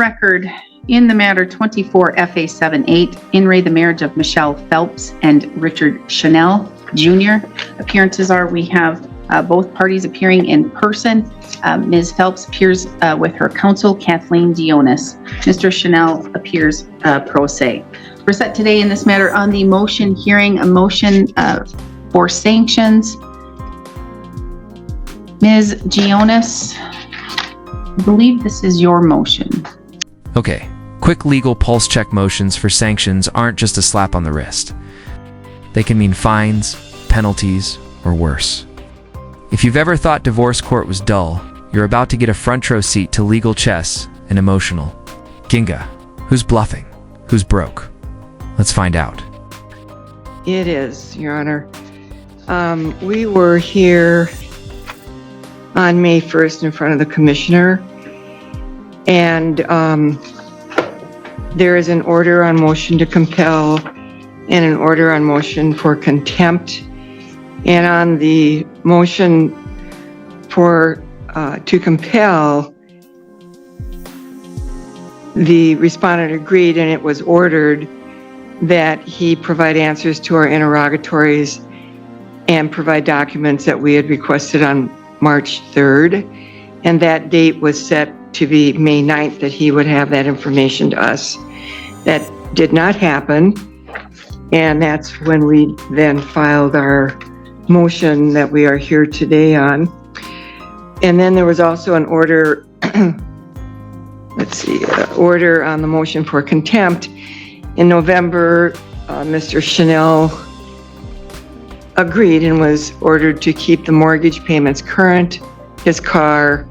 record, in the matter 24 FA 78, in re the marriage of Michelle Phelps and Richard Chanel Jr. Appearances are, we have both parties appearing in person. Ms. Phelps appears with her counsel, Kathleen Dionis. Mr. Chanel appears pro se. We're set today in this matter on the motion hearing, a motion for sanctions. Ms. Dionis, I believe this is your motion. Okay, quick legal pulse check motions for sanctions aren't just a slap on the wrist. They can mean fines, penalties, or worse. If you've ever thought divorce court was dull, you're about to get a front row seat to legal chess and emotional. Ginga, who's bluffing? Who's broke? Let's find out. It is, Your Honor. We were here on May 1st in front of the commissioner, and there is an order on motion to compel and an order on motion for contempt. And on the motion for to compel, the respondent agreed, and it was ordered that he provide answers to our interrogatories and provide documents that we had requested on March 3rd. And that date was set to be May 9th, that he would have that information to us. That did not happen. And that's when we then filed our motion that we are here today on. And then there was also an order, order on the motion for contempt. In November, Mr. Chanel agreed and was ordered to keep the mortgage payments current, his car,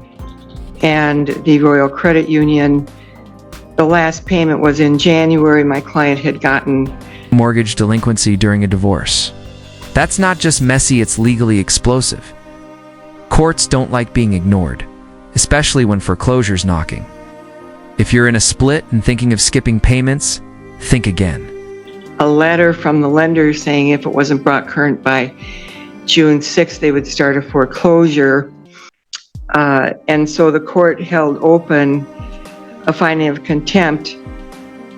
and the Royal Credit Union. The last payment was in January. My client had gotten Mortgage delinquency during a divorce. That's not just messy, it's legally explosive. Courts don't like being ignored, especially when foreclosure's knocking. If you're in a split and thinking of skipping payments, think again. a letter from the lender saying if it wasn't brought current by June 6th, they would start a foreclosure. And so the court held open a finding of contempt.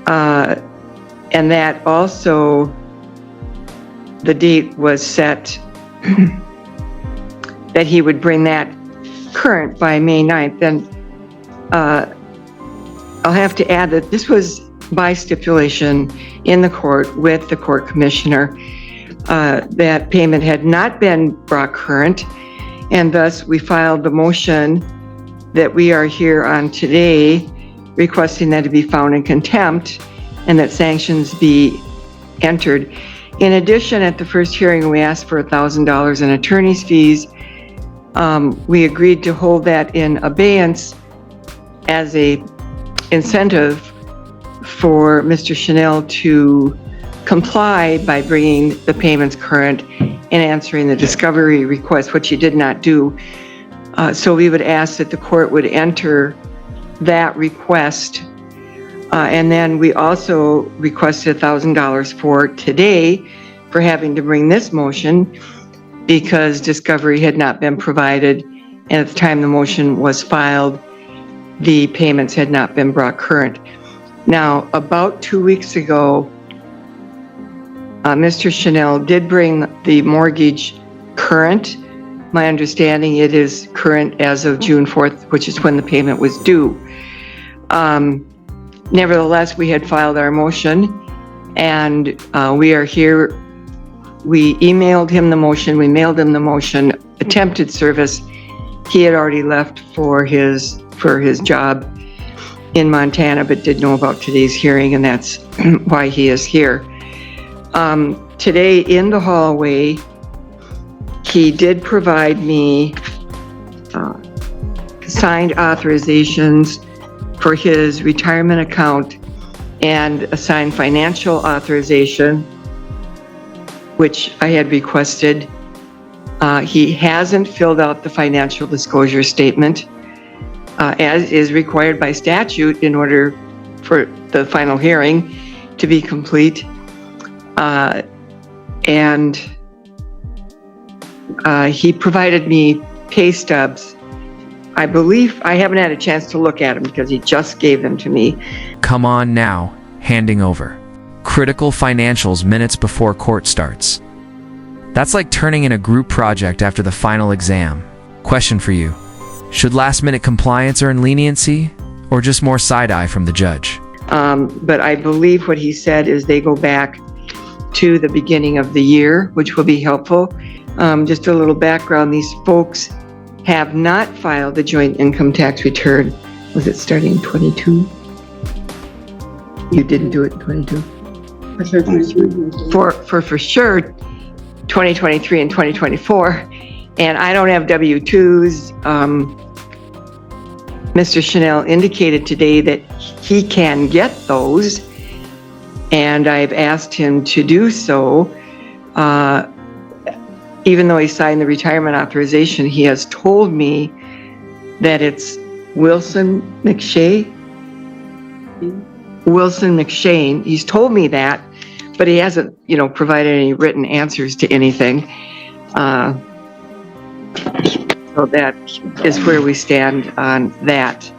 And that also, the date was set that he would bring that current by May 9th. And I'll have to add that this was by stipulation in the court with the court commissioner. That payment had not been brought current, and thus we filed the motion that we are here on today, requesting that it be found in contempt and that sanctions be entered. In addition, at the first hearing, we asked for $1,000 in attorney's fees. We agreed to hold that in abeyance as a incentive for Mr. Chanel to comply by bringing the payments current and answering the discovery request, which he did not do. So we would ask that the court would enter that request. And then we also requested $1,000 for today for having to bring this motion because discovery had not been provided. And at the time the motion was filed, the payments had not been brought current. Now, about 2 weeks ago, Mr. Chanel did bring the mortgage current. My understanding, it is current as of June 4th, which is when the payment was due. Nevertheless, we had filed our motion, and we are here. We emailed him the motion, we mailed him the motion, attempted service. He had already left for his job in Montana, but did know about today's hearing, and that's why he is here. Today in the hallway, he did provide me signed authorizations for his retirement account and a signed financial authorization, which I had requested. He hasn't filled out the financial disclosure statement, as is required by statute in order for the final hearing to be complete. And he provided me pay stubs I believe I haven't had a chance to look at them because he just gave them to me. Come on now, handing over. Critical financials minutes before court starts. That's like turning in a group project after the final exam. Question for you. Should last-minute compliance earn leniency, or just more side-eye from the judge? But I believe what he said is they go back to the beginning of the year, which will be helpful. Just a little background, these folks have not filed the joint income tax return. Was it starting in 22? You didn't do it in 22? For sure, 2023 and 2024. And I don't have W-2s. Mr. Chanel indicated today that he can get those, and I've asked him to do so. Even though he signed the retirement authorization, he has told me that it's Wilson McShane. He's told me that, but he hasn't, provided any written answers to anything. So that is where we stand on that.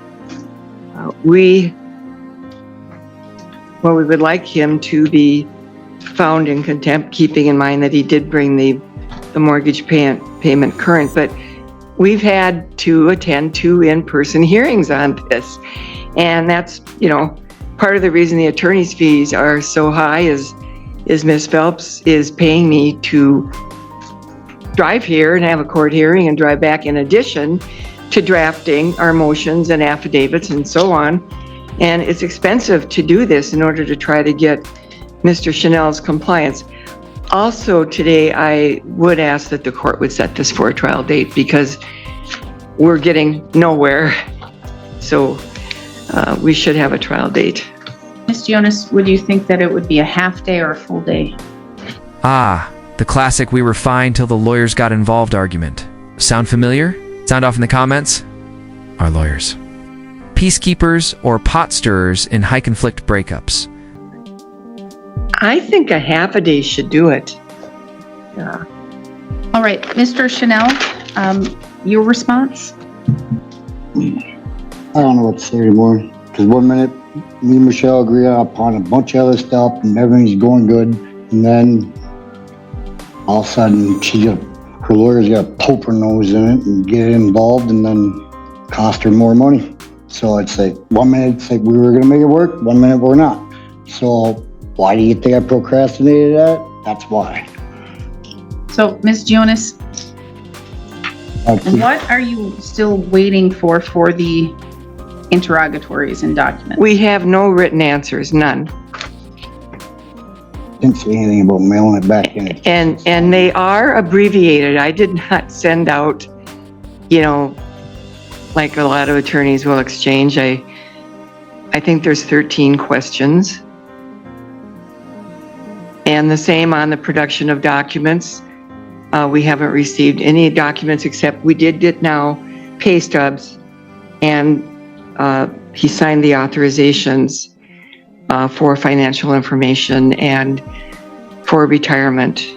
We would like him to be found in contempt, keeping in mind that he did bring the mortgage payment current, but we've had to attend 2 in-person hearings on this. And that's, part of the reason the attorney's fees are so high is Ms. Phelps is paying me to drive here and have a court hearing and drive back, in addition to drafting our motions and affidavits and so on. And it's expensive to do this in order to try to get Mr. Chanel's compliance. Also today, I would ask that the court would set this for a trial date because we're getting nowhere. So we should have a trial date. Ms. Jonas, would you think that it would be a half day or a full day? The classic "we were fine till the lawyers got involved" argument. Sound familiar? Sound off in the comments? Our lawyers. Peacekeepers or pot stirrers in high conflict breakups. I think a half a day should do it. Yeah. All right, Mr. Chanel, your response? I don't know what to say anymore. Because one minute, me and Michelle agree upon a bunch of other stuff and everything's going good. And then all of a sudden, her lawyer's got to poke her nose in it and get involved and then cost her more money. So it's like, one minute it's like we were going to make it work, one minute we're not. So why do you think I procrastinated that? That's why. So, Ms. Jonas, what are you still waiting for the interrogatories and documents? We have no written answers, none. Didn't say anything about mailing it back in. And they are abbreviated. I did not send out, like a lot of attorneys will exchange. I think there's 13 questions. And the same on the production of documents. We haven't received any documents except we did get now pay stubs, and he signed the authorizations for financial information and for retirement.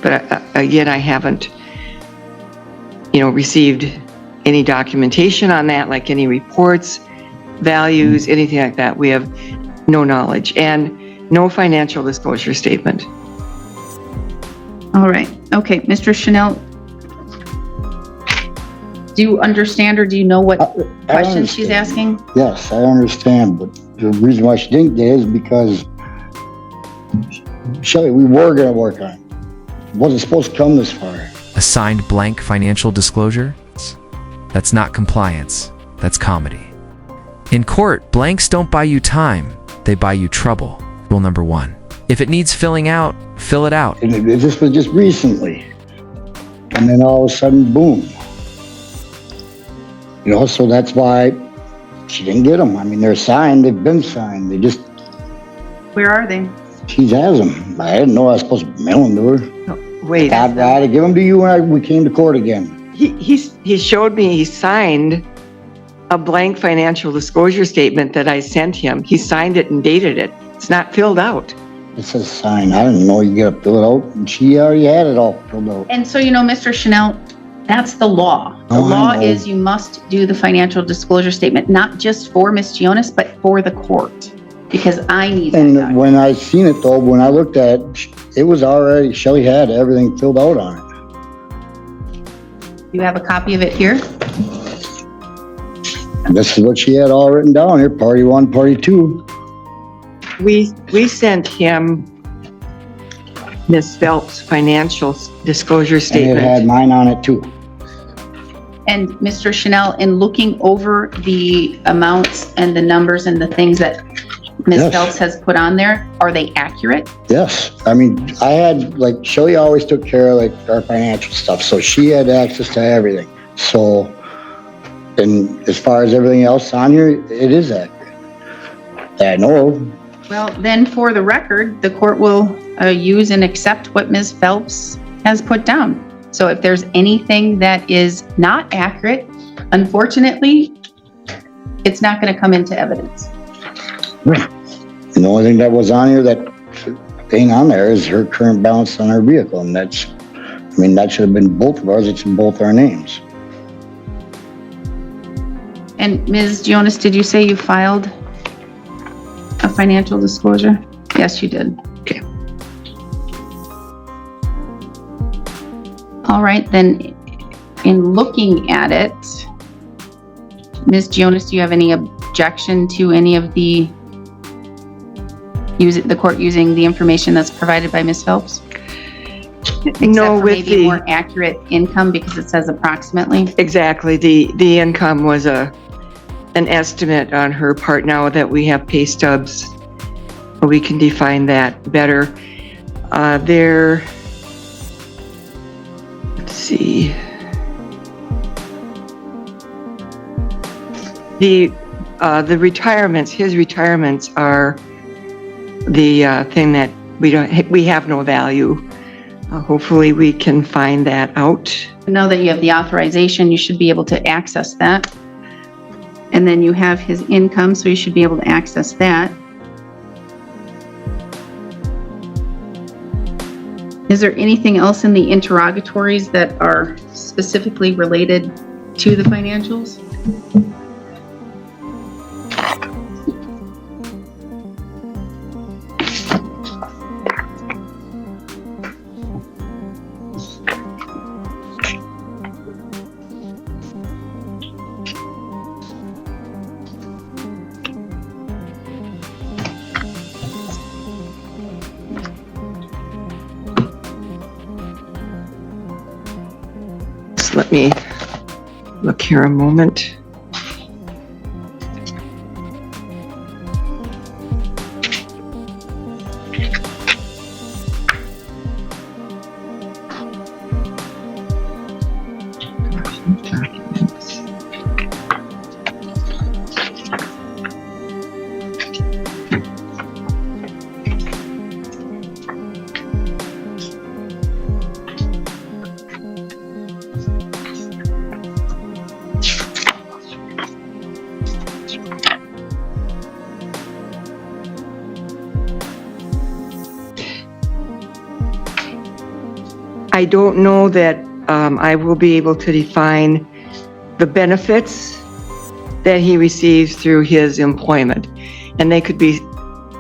But again, I haven't, received any documentation on that, like any reports, values, anything like that. We have no knowledge and no financial disclosure statement. All right. Okay, Mr. Chanel, do you understand or do you know what questions she's asking? Yes, I understand, but the reason why she didn't get it is because, Shelley, we were going to work on it. It wasn't supposed to come this far. A signed blank financial disclosure? That's not compliance. That's comedy. In court, blanks don't buy you time. They buy you trouble. Rule number 1. If it needs filling out, fill it out. And this was just recently. And then all of a sudden, boom. So that's why she didn't get them. I mean, they're signed. They've been signed. They just... Where are they? She has them. I didn't know I was supposed to mail them to her. Oh, wait. I had to give them to you when we came to court again. He showed me he signed a blank financial disclosure statement that I sent him. He signed it and dated it. It's not filled out. It says sign. I didn't know you got to fill it out. And she already had it all filled out. And so, Mr. Chanel, that's the law. The Oh, I law know. is you must do the financial disclosure statement, not just for Ms. Gionis, but for the court, because I need that And document. when I seen it though, when I looked at it, it was already, Shelley had everything filled out on it. You have a copy of it here? And this is what she had all written down here, party 1, party 2. We sent him Ms. Phelps' financial disclosure And it statement. had mine on it too. And Mr. Chanel, in looking over the amounts and the numbers and the things that Ms. Yes. Phelps has put on there, are they accurate? Yes, I mean, I had, like, Shelley always took care of like our financial stuff, so she had access to everything. So, and as far as everything else on here, it is accurate. That I know of. Well, then for the record, the court will use and accept what Ms. Phelps has put down. So if there's anything that is not accurate, unfortunately, it's not going to come into evidence. And the only thing that was on here that ain't on there is her current balance on her vehicle, and that's, I mean, that should have been both of ours, it's in both our names. And Ms. Gionis, did you say you filed a financial disclosure? Yes, you did. Okay. All right, then, in looking at it, Ms. Gionis, do you have any objection to any of the court using the information that's provided by Ms. Phelps? No, Except for with maybe more accurate income because it says approximately. exactly, the income was an estimate on her part. Now that we have pay stubs, we can define that better. Let's see. The retirements, his retirements are the thing that we have no value. Hopefully we can find that out. Now that you have the authorization, you should be able to access that. And then you have his income, so you should be able to access that. Is there anything else in the interrogatories that are specifically related to the financials? Just let me look here a moment. Documents. I don't know that I will be able to define the benefits that he receives through his employment. And they could be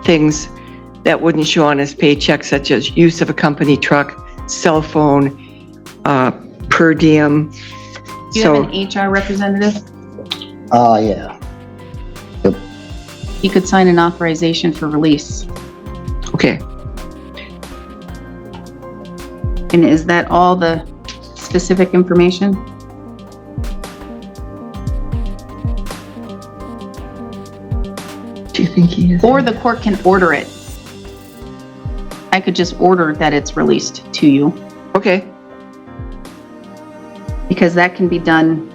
things that wouldn't show on his paycheck, such as use of a company truck, cell phone, per diem. Do you have an HR representative? Yeah. He could sign an authorization for release. Okay. And is that all the specific information? Do you think he is? Or the court can order it. I could just order that it's released to you, Okay. because that can be done,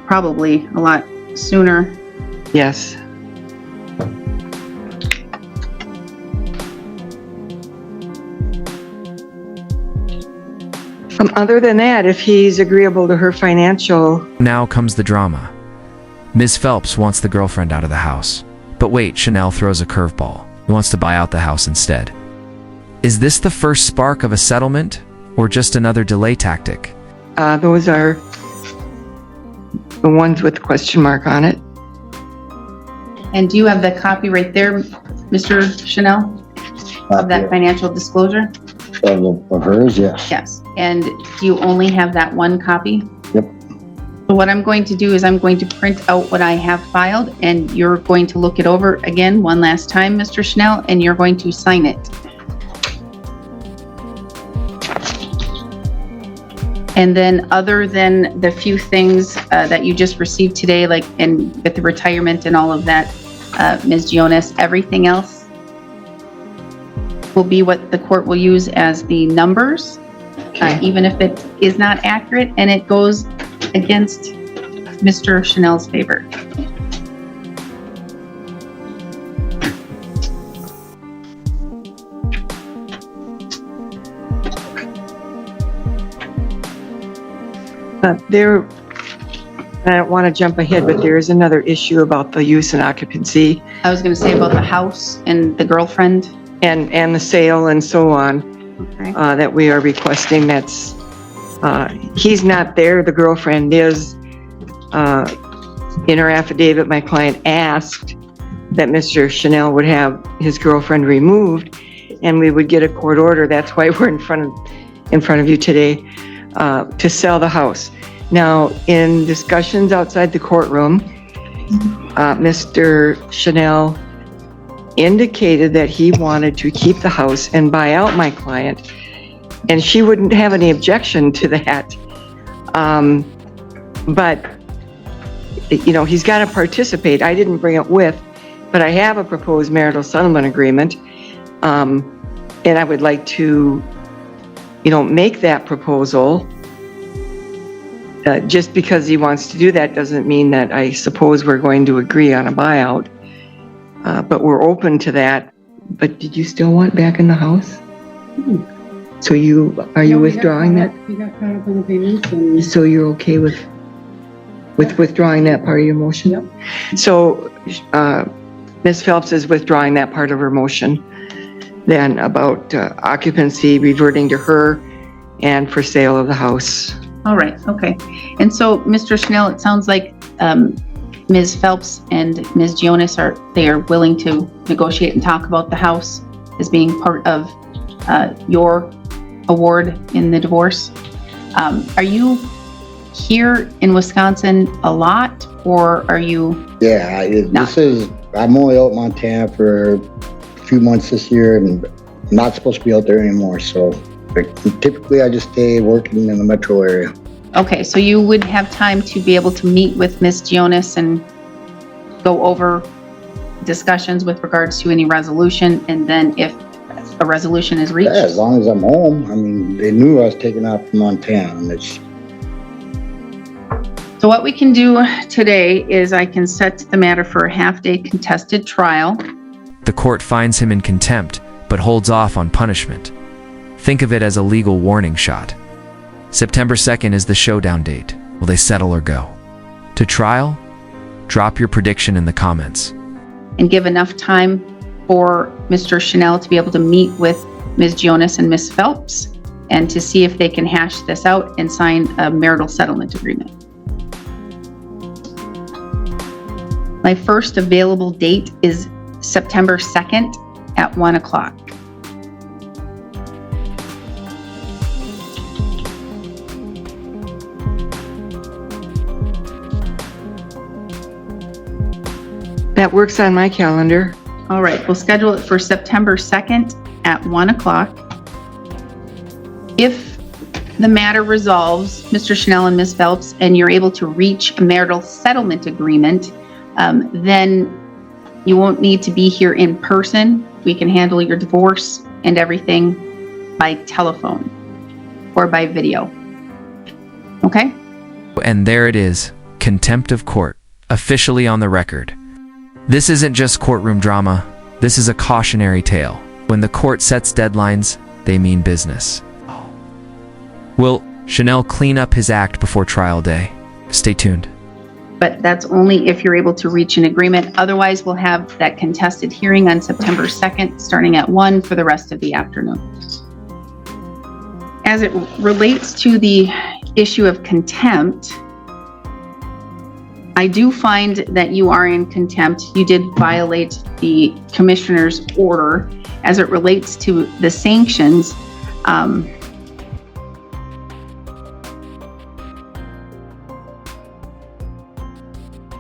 probably a lot sooner. Yes. Other than that, if he's agreeable to her financial, Now comes the drama. Ms. Phelps wants the girlfriend out of the house. But wait, Chanel throws a curveball. He wants to buy out the house instead. Is this the first spark of a settlement, or just another delay tactic? those are the ones with the question mark on it. And do you have the copy right there, Mr. Chanel, of that financial disclosure? Of hers, yes. Yes. And do you only have that one copy? Yep. So what I'm going to do is I'm going to print out what I have filed, and you're going to look it over again one last time, Mr. Chanel, and you're going to sign it. And then other than the few things that you just received today, like with the retirement and all of that, Ms. Jonas, everything else will be what the court will use as the numbers, even if it is not accurate and it goes against Mr. Chanel's favor. I don't want to jump ahead, but there is another issue about the use and occupancy I was going to say about the house and the girlfriend. and the sale and so on, Okay. that we are requesting. That's, he's not there, the girlfriend is. In her affidavit, my client asked that Mr. Chanel would have his girlfriend removed and we would get a court order. That's why we're in front of you today, to sell the house. Now, in discussions outside the courtroom, Mr. Chanel indicated that he wanted to keep the house and buy out my client, and she wouldn't have any objection to that. But, you know, he's got to participate. I didn't bring it with, but I have a proposed marital settlement agreement, and I would like to, you know, make that proposal. Just because he wants to do that doesn't mean that I suppose we're going to agree on a buyout. But we're open to that. But did you still want back in the house? So are you withdrawing that? We got caught up on the payments and. So you're okay with withdrawing that part of your motion? Yep. So, Ms. Phelps is withdrawing that part of her motion then about occupancy reverting to her and for sale of the house. All right, okay. And so, Mr. Chanel, it sounds like Ms. Phelps and Ms. Jonas are willing to negotiate and talk about the house as being part of your award in the divorce. Are you here in Wisconsin a lot, or are you? Yeah, I'm only out in Montana for a few months this year and I'm not supposed to be out there anymore. So typically I just stay working in the metro area. Okay, so you would have time to be able to meet with Ms. Jonas and go over discussions with regards to any resolution, and then if a resolution is reached? Yeah, as long as I'm home. I mean, they knew I was taking off from Montana, and it's. So what we can do today is I can set the matter for a half-day contested trial. The court finds him in contempt, but holds off on punishment. Think of it as a legal warning shot. September 2nd is the showdown date. Will they settle or go to trial? Drop your prediction in the comments. And give enough time for Mr. Chanel to be able to meet with Ms. Jonas and Ms. Phelps and to see if they can hash this out and sign a marital settlement agreement. My first available date is September 2nd at 1 o'clock. That works on my calendar. All right, we'll schedule it for September 2nd at 1 o'clock. If the matter resolves, Mr. Chanel and Ms. Phelps, and you're able to reach a marital settlement agreement, then you won't need to be here in person. We can handle your divorce and everything by telephone or by video. Okay? And there it is, contempt of court, officially on the record. This isn't just courtroom drama, this is a cautionary tale. When the court sets deadlines, they mean business. Will Chanel clean up his act before trial day? Stay tuned. But that's only if you're able to reach an agreement. Otherwise, we'll have that contested hearing on September 2nd, starting at 1 for the rest of the afternoon. As it relates to the issue of contempt, I do find that you are in contempt. You did violate the commissioner's order as it relates to the sanctions.